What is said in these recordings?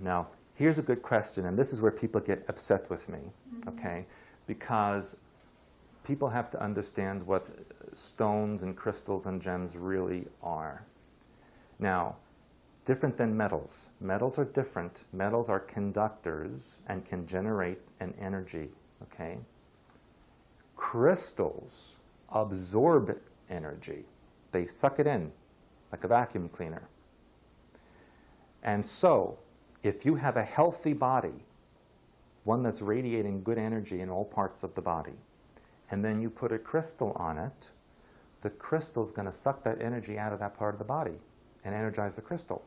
Now, here's a good question, and this is where people get upset with me, okay? Because people have to understand what stones and crystals and gems really are. Now, different than metals. Metals are different. Metals are conductors and can generate an energy, okay? Crystals absorb energy. They suck it in like a vacuum cleaner. And so, if you have a healthy body, one that's radiating good energy in all parts of the body, and then you put a crystal on it, the crystal's going to suck that energy out of that part of the body and energize the crystal.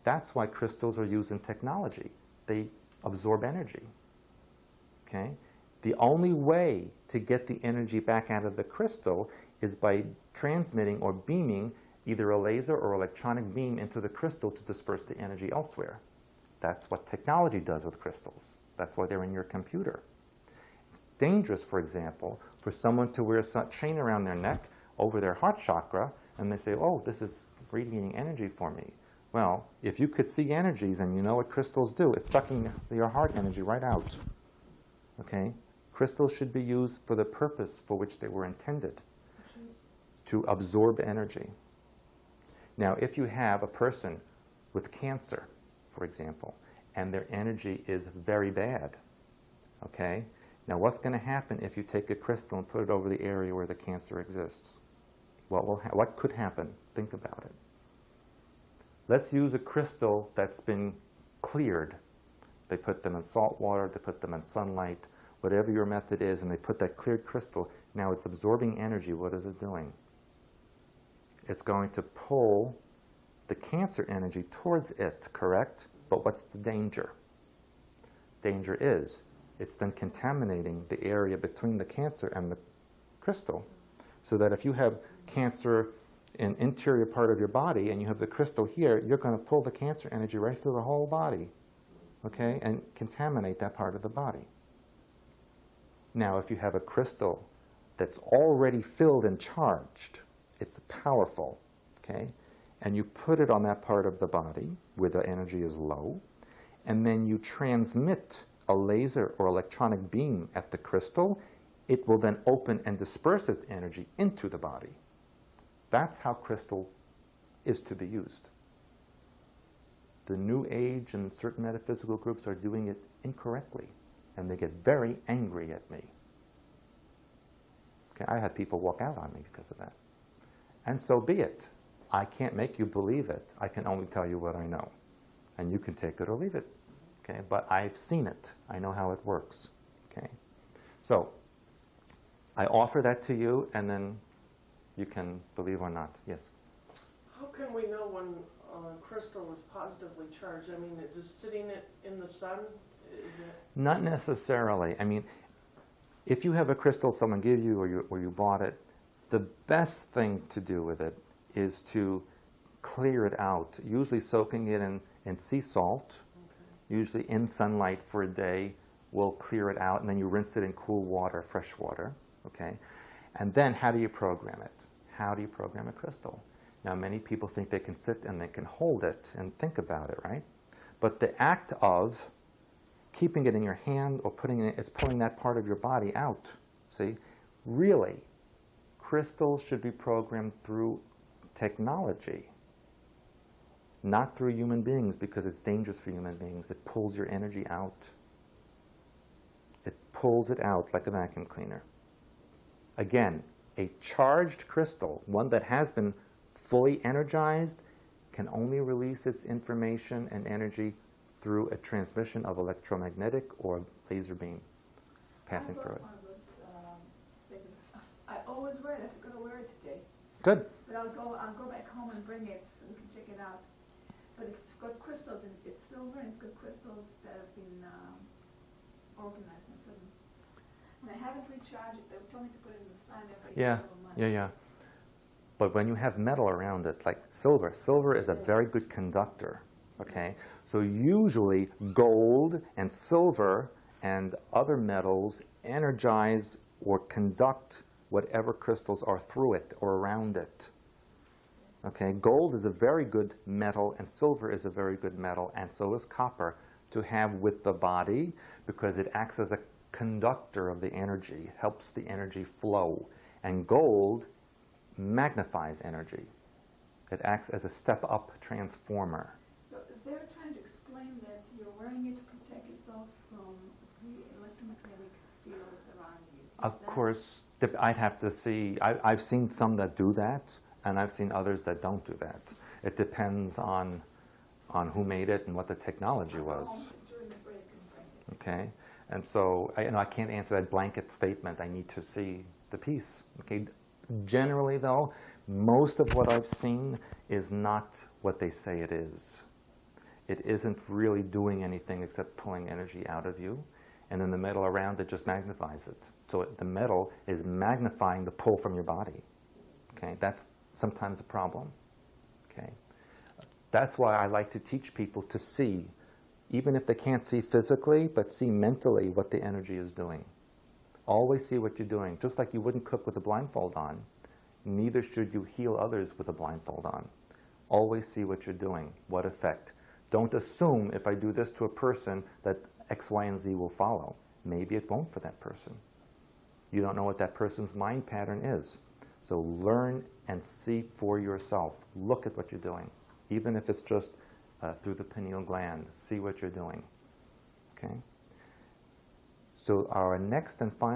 That's why crystals are used in technology. They absorb energy. Okay? The only way to get the energy back out of the crystal is by transmitting or beaming either a laser or electronic beam into the crystal to disperse the energy elsewhere. That's what technology does with crystals. That's why they're in your computer. It's dangerous, for example, for someone to wear a chain around their neck over their heart chakra, and they say, oh, this is radiating energy for me. Well, if you could see energies and you know what crystals do, it's sucking your heart energy right out. Okay? Crystals should be used for the purpose for which they were intended, to absorb energy. Now, if you have a person with cancer, for example, and their energy is very bad, okay? Now, what's going to happen if you take a crystal and put it over the area where the cancer exists? What could happen? Think about it. Let's use a crystal that's been cleared. They put them in salt water, they put them in sunlight, whatever your method is, and they put that cleared crystal. Now it's absorbing energy. What is it doing? It's going to pull the cancer energy towards it, correct? But what's the danger? Danger is it's then contaminating the area between the cancer and the crystal, so that if you have cancer in interior part of your body and you have the crystal here, you're going to pull the cancer energy right through the whole body, okay, and contaminate that part of the body. Now, if you have a crystal that's already filled and charged, it's powerful, okay, and you put it on that part of the body where the energy is low, and then you transmit a laser or electronic beam at the crystal, it will then open and disperse its energy into the body. That's how crystal is to be used. The New Age and certain metaphysical groups are doing it incorrectly, and they get very angry at me. Okay, I had people walk out on me because of that. And so be it. I can't make you believe it. I can only tell you what I know. And you can take it or leave it. Okay, but I've seen it. I know how it works. Okay, so I offer that to you, and then you can believe or not. Yes? How can we know when a crystal is positively charged? I mean, just sitting it in the sun? Not necessarily. I mean, if you have a crystal someone gave you or you bought it, the best thing to do with it is to clear it out, usually soaking it in sea salt, usually in sunlight for a day will clear it out, and then you rinse it in cool water, fresh water, okay? And then how do you program it? How do you program a crystal? Now, many people think they can sit and they can hold it and think about it, right? But the act of keeping it in your hand or putting it, it's pulling that part of your body out, see? Really, crystals should be programmed through technology, not through human beings, because it's dangerous for human beings. It pulls your energy out. It pulls it out like a vacuum cleaner. Again, a charged crystal, one that has been fully energized, can only release its information and energy through a transmission of electromagnetic or laser beam passing through it. I always wear it. I'm going to wear it today. Good. But I'll go back home and bring it so we can check it out. But it's got crystals, and it's silver, and it's got crystals that have been organized and so. And I haven't recharged it. They told me to put it in the sun every couple of months. Yeah. But when you have metal around it, like silver is a very good conductor, okay? So usually gold and silver and other metals energize or conduct whatever crystals are through it or around it. Okay, gold is a very good metal, and silver is a very good metal, and so is copper, to have with the body, because it acts as a conductor of the energy, helps the energy flow. And gold magnifies energy. It acts as a step-up transformer. So they're trying to explain that you're wearing it to protect yourself from the electromagnetic fields around you. Of course, I'd have to see. I've seen some that do that, and I've seen others that don't do that. It depends on who made it and what the technology was. During the break and bring it. Okay, and so I can't answer that blanket statement. I need to see the piece. Okay, generally though, most of what I've seen is not what they say it is. It isn't really doing anything except pulling energy out of you, and then the metal around it just magnifies it. So the metal is magnifying the pull from your body. Okay, that's sometimes a problem. Okay, that's why I like to teach people to see, even if they can't see physically, but see mentally what the energy is doing. Always see what you're doing. Just like you wouldn't cook with a blindfold on, neither should you heal others with a blindfold on. Always see what you're doing, what effect. Don't assume if I do this to a person that X, Y, and Z will follow. Maybe it won't for that person. You don't know what that person's mind pattern is. So learn and see for yourself. Look at what you're doing. Even if it's just through the pineal gland, see what you're doing. Okay? So our next and final